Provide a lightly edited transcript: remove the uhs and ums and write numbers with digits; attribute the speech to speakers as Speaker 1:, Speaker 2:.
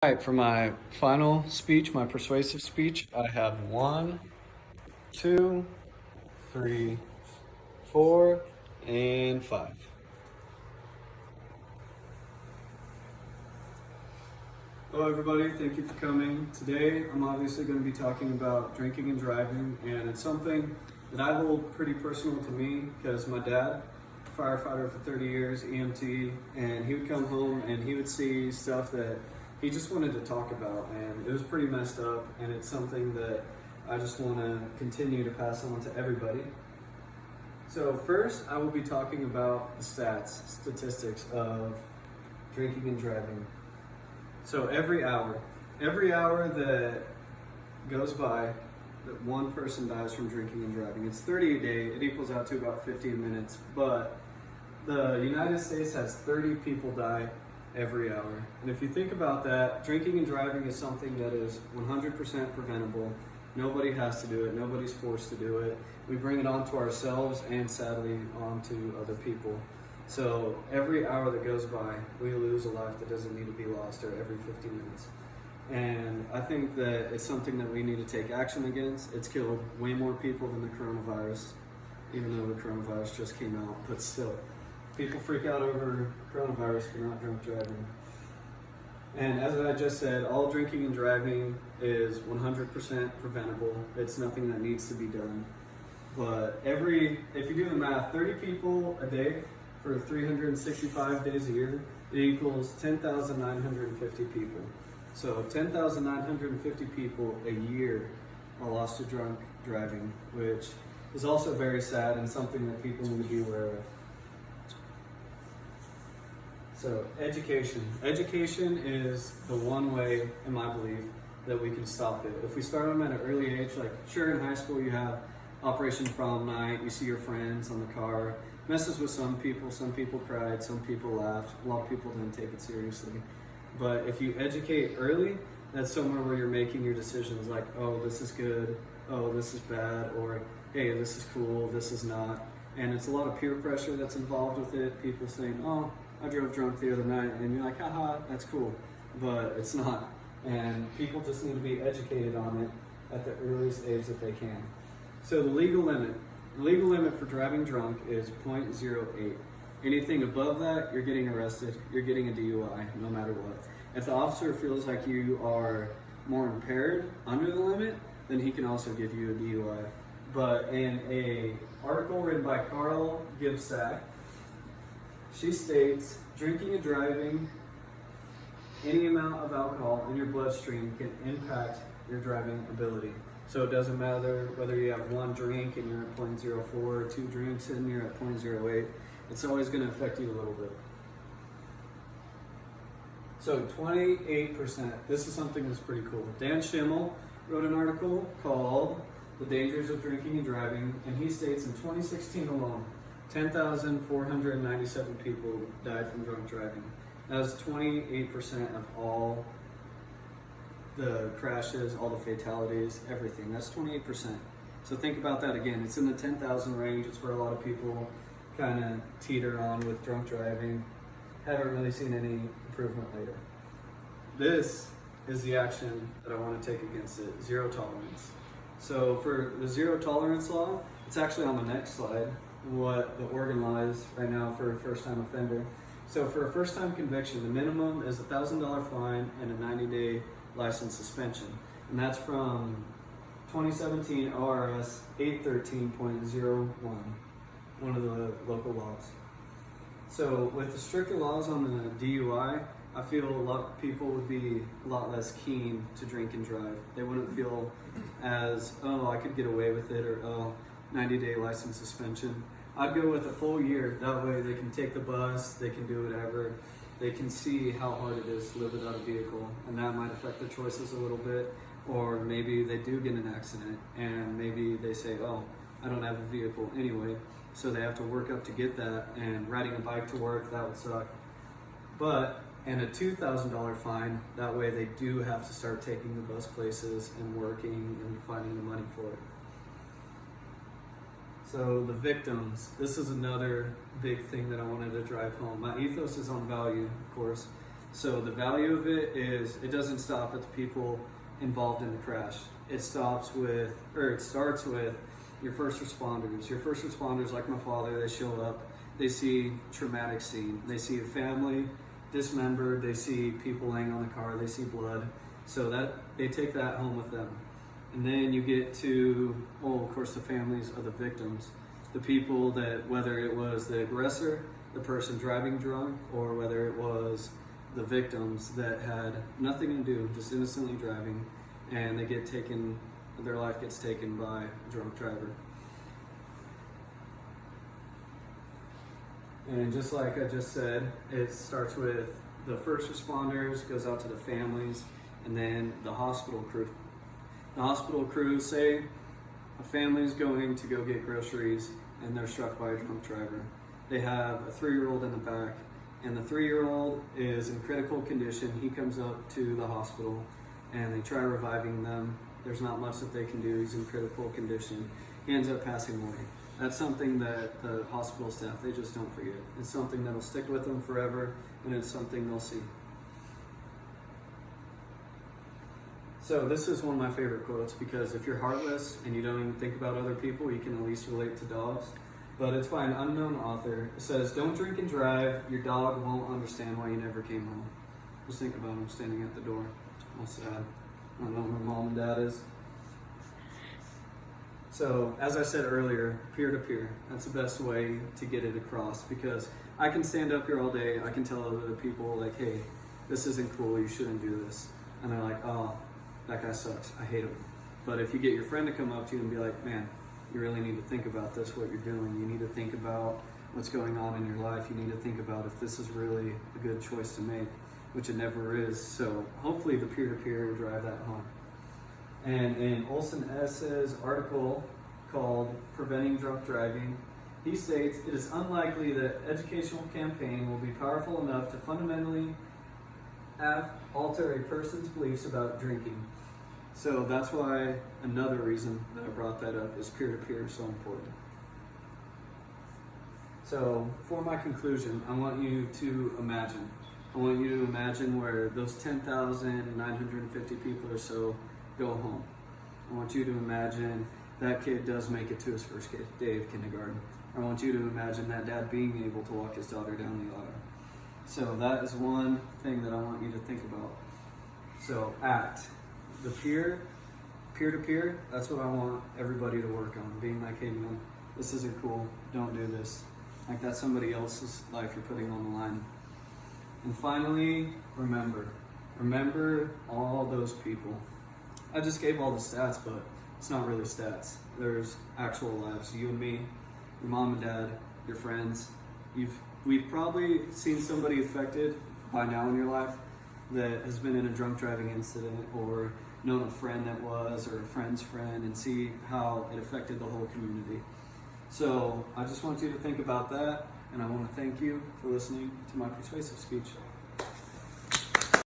Speaker 1: All right, for my final speech, my persuasive speech, I have 1, 2, 3, 4, and 5. Hello, everybody. Thank you for coming. Today, I'm obviously going to be talking about drinking and driving, and it's something that I hold pretty personal to me because my dad, firefighter for 30 years, EMT, and he would come home and he would see stuff that he just wanted to talk about, and it was pretty messed up, and it's something that I just want to continue to pass on to everybody. So first, I will be talking about the statistics of drinking and driving. So every hour that goes by that one person dies from drinking and driving, it's 30 a day, it equals out to about 15 minutes, but the United States has 30 people die every hour. And if you think about that, drinking and driving is something that is 100% preventable. Nobody has to do it, nobody's forced to do it. We bring it onto ourselves and sadly onto other people. So every hour that goes by, we lose a life that doesn't need to be lost, or every 50 minutes. And I think that it's something that we need to take action against. It's killed way more people than the coronavirus, even though the coronavirus just came out, but still. People freak out over coronavirus but not drunk driving. And as I just said, all drinking and driving is 100% preventable. It's nothing that needs to be done. But if you do the math, 30 people a day for 365 days a year, it equals 10,950 people. So 10,950 people a year are lost to drunk driving, which is also very sad and something that people need to be aware of. So education. Education is the one way, in my belief, that we can stop it. If we start them at an early age, like sure in high school you have Operation Prom Night, you see your friends on the car, messes with some people cried, some people laughed, a lot of people didn't take it seriously. But if you educate early, that's somewhere where you're making your decisions like, oh, this is good, oh, this is bad, or hey, this is cool, this is not. And it's a lot of peer pressure that's involved with it, people saying, oh, I drove drunk the other night, and you're like, haha, that's cool, but it's not. And people just need to be educated on it at the earliest age that they can. So the legal limit for driving drunk is 0.08. Anything above that, you're getting arrested, you're getting a DUI, no matter what. If the officer feels like you are more impaired under the limit, then he can also give you a DUI. But in a article written by Carl Gibsack, she states, drinking and driving, any amount of alcohol in your bloodstream can impact your driving ability. So it doesn't matter whether you have one drink and you're at 0.04, or 2 drinks and you're at 0.08, it's always going to affect you a little bit. So 28%, this is something that's pretty cool. Dan Schimmel wrote an article called The Dangers of Drinking and Driving, and he states in 2016 alone, 10,497 people died from drunk driving. That is 28% of all the crashes, all the fatalities, everything. That's 28%. So think about that again. It's in the 10,000 range. It's where a lot of people kind of teeter on with drunk driving. Haven't really seen any improvement later. This is the action that I want to take against it, zero tolerance. So for the zero tolerance law, it's actually on the next slide, what the Oregon law is right now for a first-time offender. So for a first-time conviction, the minimum is a $1,000 fine and a 90-day license suspension. And that's from 2017 ORS 813.01, one of the local laws. So with the stricter laws on the DUI, I feel a lot of people would be a lot less keen to drink and drive. They wouldn't feel as, oh, I could get away with it, or oh, 90-day license suspension. I'd go with a full year. That way they can take the bus, they can do whatever. They can see how hard it is to live without a vehicle, and that might affect their choices a little bit. Or maybe they do get in an accident, and maybe they say, oh, I don't have a vehicle anyway, so they have to work up to get that, and riding a bike to work, that would suck. And a $2,000 fine, that way they do have to start taking the bus places and working and finding the money for it. So the victims, this is another big thing that I wanted to drive home. My ethos is on value, of course, So the value of it is it doesn't stop at the people involved in the crash. It starts with your first responders. Your first responders, like my father, they show up, they see traumatic scene, they see a family dismembered, they see people laying on the car, they see blood. So that they take that home with them. And then you get to, well, of course, the families of the victims, the people that, whether it was the aggressor, the person driving drunk, or whether it was the victims that had nothing to do, just innocently driving, and they get taken, their life gets taken by a drunk driver. And just like I just said, it starts with the first responders, goes out to the families, and then the hospital crew. The hospital crew, say a family's going to go get groceries and they're struck by a drunk driver. They have a 3-year-old in the back, and the 3-year-old is in critical condition. He comes up to the hospital and they try reviving them. There's not much that they can do. He's in critical condition. He ends up passing away. That's something that the hospital staff, they just don't forget. It's something that'll stick with them forever, and it's something they'll see. So this is one of my favorite quotes, because if you're heartless and you don't even think about other people, you can at least relate to dogs. But it's by an unknown author. It says, "Don't drink and drive. Your dog won't understand why you never came home." Just think about him standing at the door. How sad. I don't know where mom and dad is. So, as I said earlier, peer-to-peer. That's the best way to get it across, because I can stand up here all day, I can tell other people, like, hey, this isn't cool, you shouldn't do this. And they're like, oh, that guy sucks, I hate him. But if you get your friend to come up to you and be like, man, you really need to think about this, what you're doing. You need to think about what's going on in your life. You need to think about if this is really a good choice to make, which it never is. So hopefully the peer-to-peer will drive that home. And in Olson S.'s article called Preventing Drunk Driving, he states, "It is unlikely that educational campaign will be powerful enough to fundamentally alter a person's beliefs about drinking." So that's why another reason that I brought that up is peer-to-peer is so important. So for my conclusion, I want you to imagine where those 10,950 people or so go home. I want you to imagine that kid does make it to his first day of kindergarten. I want you to imagine that dad being able to walk his daughter down the aisle. So that is one thing that I want you to think about. So act. The peer-to-peer, that's what I want everybody to work on. Being like, hey man, this isn't cool, don't do this. Like that's somebody else's life you're putting on the line. And finally, remember all those people. I just gave all the stats, but it's not really stats. There's actual lives. You and me, your mom and dad, your friends. We've probably seen somebody affected by now in your life that has been in a drunk driving incident, or known a friend that was, or a friend's friend, and see how it affected the whole community. So I just want you to think about that, and I want to thank you for listening to my persuasive speech.